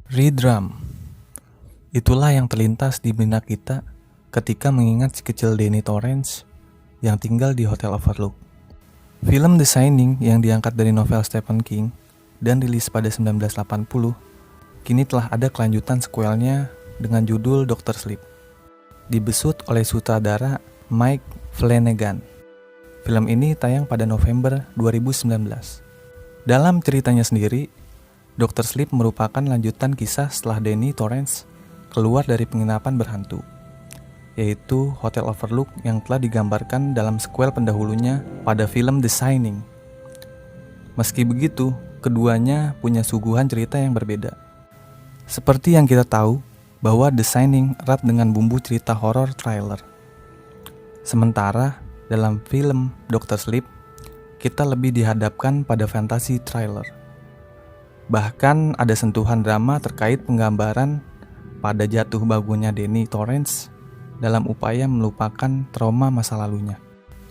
Redrum. Itulah yang terlintas di benak kita ketika mengingat si kecil Danny Torrance yang tinggal di Hotel Overlook. Film The Shining yang diangkat dari novel Stephen King dan rilis pada 1980, kini telah ada kelanjutan sequelnya dengan judul Dr. Sleep. Dibesut oleh sutradara Mike Flanagan. Film ini tayang pada November 2019. Dalam ceritanya sendiri, Dr. Sleep merupakan lanjutan kisah setelah Danny Torrance keluar dari penginapan berhantu, yaitu Hotel Overlook yang telah digambarkan dalam sequel pendahulunya pada film The Shining. Meski begitu, keduanya punya suguhan cerita yang berbeda. Seperti yang kita tahu, bahwa The Shining erat dengan bumbu cerita horor thriller. Sementara, dalam film Dr. Sleep, kita lebih dihadapkan pada fantasi thriller. Bahkan ada sentuhan drama terkait penggambaran pada jatuh bangunnya Danny Torrance dalam upaya melupakan trauma masa lalunya.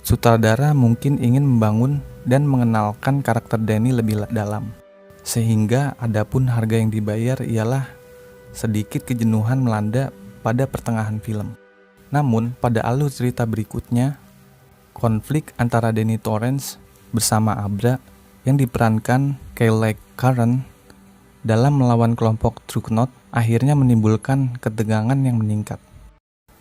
Sutradara mungkin ingin membangun dan mengenalkan karakter Danny lebih dalam, sehingga adapun harga yang dibayar ialah sedikit kejenuhan melanda pada pertengahan film. Namun, pada alur cerita berikutnya, konflik antara Danny Torrance bersama Abra yang diperankan Kyle Curran dalam melawan kelompok Trucknot akhirnya menimbulkan ketegangan yang meningkat.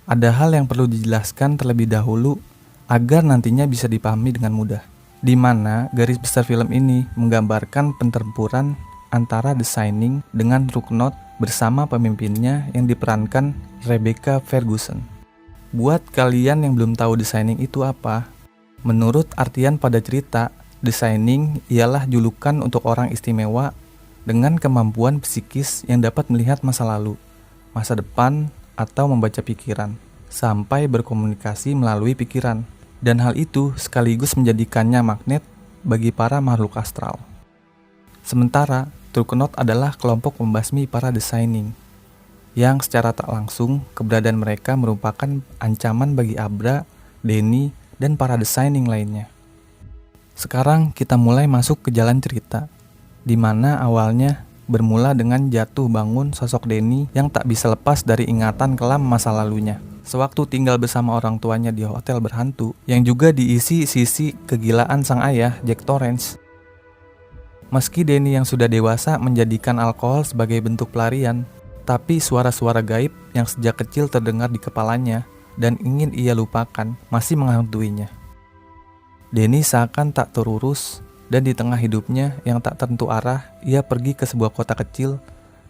Ada hal yang perlu dijelaskan terlebih dahulu agar nantinya bisa dipahami dengan mudah, di mana garis besar film ini menggambarkan pertempuran antara The Shining dengan Trucknot bersama pemimpinnya yang diperankan Rebecca Ferguson. Buat kalian yang belum tahu The Shining itu apa, menurut artian pada cerita, The Shining ialah julukan untuk orang istimewa dengan kemampuan psikis yang dapat melihat masa lalu, masa depan, atau membaca pikiran, sampai berkomunikasi melalui pikiran. Dan hal itu sekaligus menjadikannya magnet bagi para makhluk astral. Sementara, Trucknot adalah kelompok pembasmi para The Shining, yang secara tak langsung keberadaan mereka merupakan ancaman bagi Abra, Danny, dan para The Shining lainnya. Sekarang kita mulai masuk ke jalan cerita, di mana awalnya bermula dengan jatuh bangun sosok Danny yang tak bisa lepas dari ingatan kelam masa lalunya. Sewaktu tinggal bersama orang tuanya di hotel berhantu, yang juga diisi sisi kegilaan sang ayah, Jack Torrance. Meski Danny yang sudah dewasa menjadikan alkohol sebagai bentuk pelarian, tapi suara-suara gaib yang sejak kecil terdengar di kepalanya dan ingin ia lupakan masih menghantuinya. Danny seakan tak terurus, dan di tengah hidupnya yang tak tentu arah, ia pergi ke sebuah kota kecil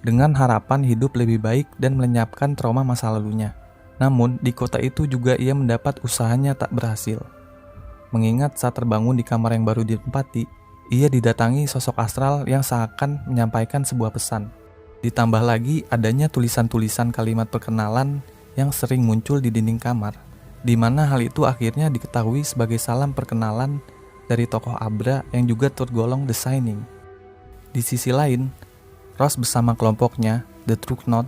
dengan harapan hidup lebih baik dan melenyapkan trauma masa lalunya. Namun, di kota itu juga ia mendapat usahanya tak berhasil. Mengingat saat terbangun di kamar yang baru ditempati, ia didatangi sosok astral yang seakan menyampaikan sebuah pesan. Ditambah lagi adanya tulisan-tulisan kalimat perkenalan yang sering muncul di dinding kamar, di mana hal itu akhirnya diketahui sebagai salam perkenalan dari tokoh Abra yang juga tergolong The Shining. Di sisi lain, Ross bersama kelompoknya, The Trucknot,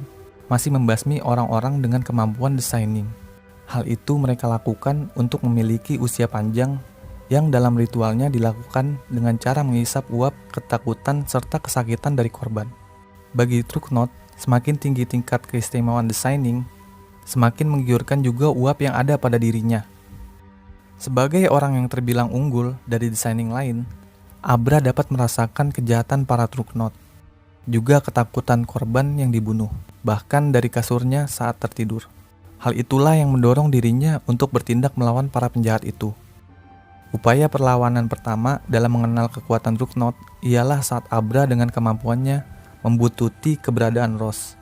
masih membasmi orang-orang dengan kemampuan The Shining. Hal itu mereka lakukan untuk memiliki usia panjang yang dalam ritualnya dilakukan dengan cara menghisap uap ketakutan serta kesakitan dari korban. Bagi Trucknot, semakin tinggi tingkat keistimewaan The Shining, semakin menggiurkan juga uap yang ada pada dirinya. Sebagai orang yang terbilang unggul dari The Shining lain, Abra dapat merasakan kejahatan para Trucknot, juga ketakutan korban yang dibunuh, bahkan dari kasurnya saat tertidur. Hal itulah yang mendorong dirinya untuk bertindak melawan para penjahat itu. Upaya perlawanan pertama dalam mengenal kekuatan Trucknot ialah saat Abra dengan kemampuannya membututi keberadaan Ross.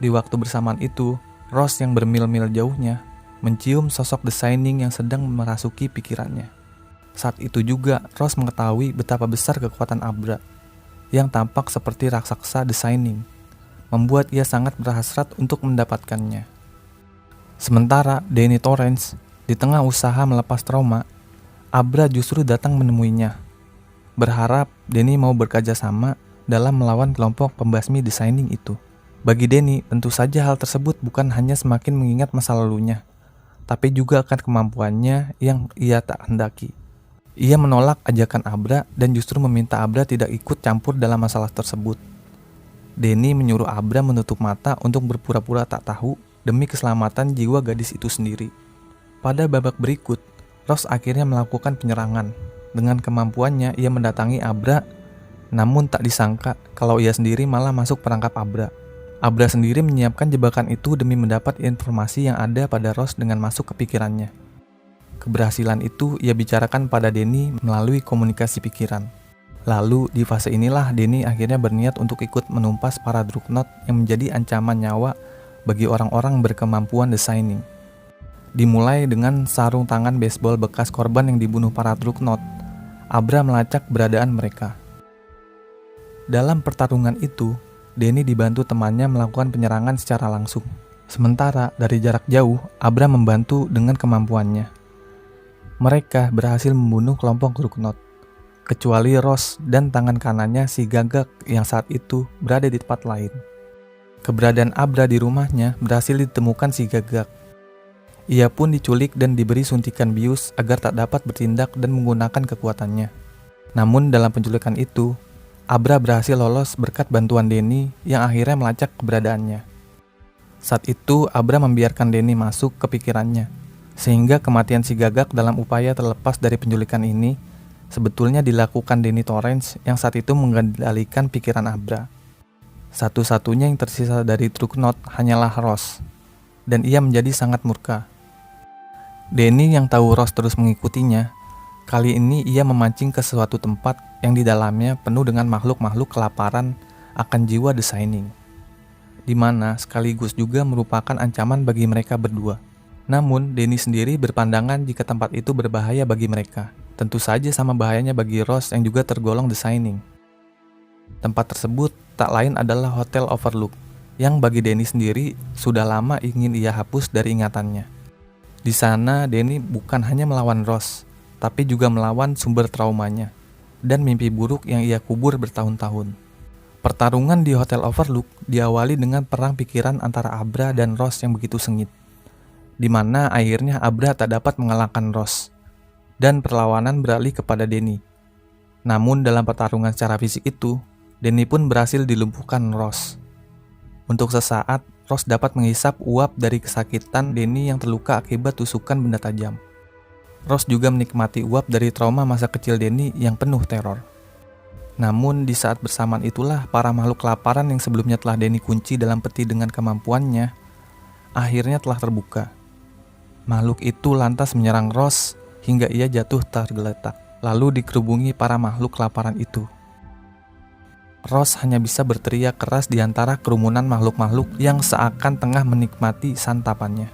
Di waktu bersamaan itu, Ross yang bermil-mil jauhnya mencium sosok The Shining yang sedang merasuki pikirannya. Saat itu juga Ross mengetahui betapa besar kekuatan Abra yang tampak seperti raksasa The Shining, membuat ia sangat berhasrat untuk mendapatkannya. Sementara Danny Torrance di tengah usaha melepas trauma, Abra justru datang menemuinya, berharap Danny mau bekerja sama dalam melawan kelompok pembasmi The Shining itu. Bagi Danny, tentu saja hal tersebut bukan hanya semakin mengingat masa lalunya, tapi juga akan kemampuannya yang ia tak hendaki. Ia menolak ajakan Abra dan justru meminta Abra tidak ikut campur dalam masalah tersebut. Denny menyuruh Abra menutup mata untuk berpura-pura tak tahu demi keselamatan jiwa gadis itu sendiri. Pada babak berikut, Ross akhirnya melakukan penyerangan. Dengan kemampuannya, ia mendatangi Abra, namun tak disangka kalau ia sendiri malah masuk perangkap Abra. Abra sendiri menyiapkan jebakan itu demi mendapat informasi yang ada pada Ross dengan masuk ke pikirannya. Keberhasilan itu ia bicarakan pada Denny melalui komunikasi pikiran. Lalu di fase inilah Denny akhirnya berniat untuk ikut menumpas para Dreadnought yang menjadi ancaman nyawa bagi orang-orang berkemampuan The Shining. Dimulai dengan sarung tangan baseball bekas korban yang dibunuh para Dreadnought, Abra melacak keberadaan mereka. Dalam pertarungan itu, Denny dibantu temannya melakukan penyerangan secara langsung. Sementara dari jarak jauh, Abra membantu dengan kemampuannya. Mereka berhasil membunuh kelompok Dreadnought, kecuali Ross dan tangan kanannya si Gagak yang saat itu berada di tempat lain. Keberadaan Abra di rumahnya berhasil ditemukan si Gagak. Ia pun diculik dan diberi suntikan bius agar tak dapat bertindak dan menggunakan kekuatannya. Namun dalam penculikan itu, Abra berhasil lolos berkat bantuan Denny yang akhirnya melacak keberadaannya. Saat itu Abra membiarkan Denny masuk ke pikirannya, sehingga kematian si Gagak dalam upaya terlepas dari penculikan ini sebetulnya dilakukan Denny Torrance yang saat itu mengendalikan pikiran Abra. Satu-satunya yang tersisa dari Dreadnought hanyalah Ross, dan ia menjadi sangat murka. Denny yang tahu Ross terus mengikutinya, kali ini ia memancing ke suatu tempat yang di dalamnya penuh dengan makhluk-makhluk kelaparan akan jiwa The Shining, di mana sekaligus juga merupakan ancaman bagi mereka berdua. Namun, Denny sendiri berpandangan jika tempat itu berbahaya bagi mereka. Tentu saja sama bahayanya bagi Ross yang juga tergolong The Shining. Tempat tersebut tak lain adalah Hotel Overlook, yang bagi Denny sendiri sudah lama ingin ia hapus dari ingatannya. Di sana, Denny bukan hanya melawan Ross, tapi juga melawan sumber traumanya dan mimpi buruk yang ia kubur bertahun-tahun. Pertarungan di Hotel Overlook diawali dengan perang pikiran antara Abra dan Ross yang begitu sengit, di mana akhirnya Abra tak dapat mengalahkan Ross, dan perlawanan beralih kepada Denny. Namun dalam pertarungan secara fisik itu, Denny pun berhasil dilumpuhkan Ross. Untuk sesaat, Ross dapat menghisap uap dari kesakitan Denny yang terluka akibat tusukan benda tajam. Ross juga menikmati uap dari trauma masa kecil Denny yang penuh teror. Namun di saat bersamaan itulah para makhluk kelaparan yang sebelumnya telah Denny kunci dalam peti dengan kemampuannya, akhirnya telah terbuka. Makhluk itu lantas menyerang Ross hingga ia jatuh tergeletak, lalu dikerubungi para makhluk kelaparan itu. Ross hanya bisa berteriak keras di antara kerumunan makhluk-makhluk yang seakan tengah menikmati santapannya.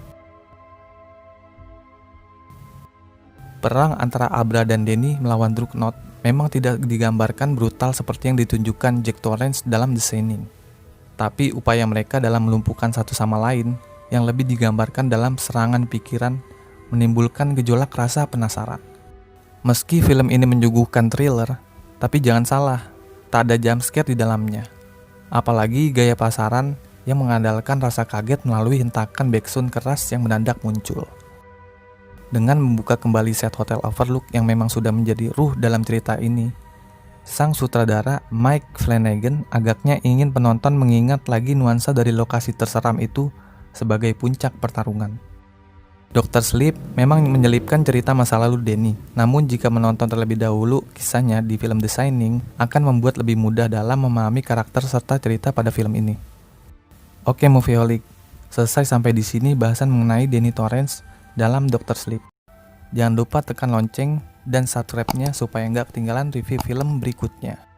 Perang antara Abra dan Denny melawan Dreadnought memang tidak digambarkan brutal seperti yang ditunjukkan Jack Torrance dalam The Shining. Tapi upaya mereka dalam melumpuhkan satu sama lain yang lebih digambarkan dalam serangan pikiran menimbulkan gejolak rasa penasaran. Meski film ini menyuguhkan thriller, tapi jangan salah, tak ada jump scare di dalamnya. Apalagi gaya pasaran yang mengandalkan rasa kaget melalui hentakan backsound keras yang mendadak muncul. Dengan membuka kembali set Hotel Overlook yang memang sudah menjadi ruh dalam cerita ini, sang sutradara Mike Flanagan agaknya ingin penonton mengingat lagi nuansa dari lokasi terseram itu sebagai puncak pertarungan. Dr. Sleep memang menyelipkan cerita masa lalu Denny, namun jika menonton terlebih dahulu kisahnya di film The Shining akan membuat lebih mudah dalam memahami karakter serta cerita pada film ini. Oke Movieaholic, selesai sampai di sini bahasan mengenai Denny Torrance dalam Dr. Sleep. Jangan lupa tekan lonceng dan subscribe-nya supaya nggak ketinggalan review film berikutnya.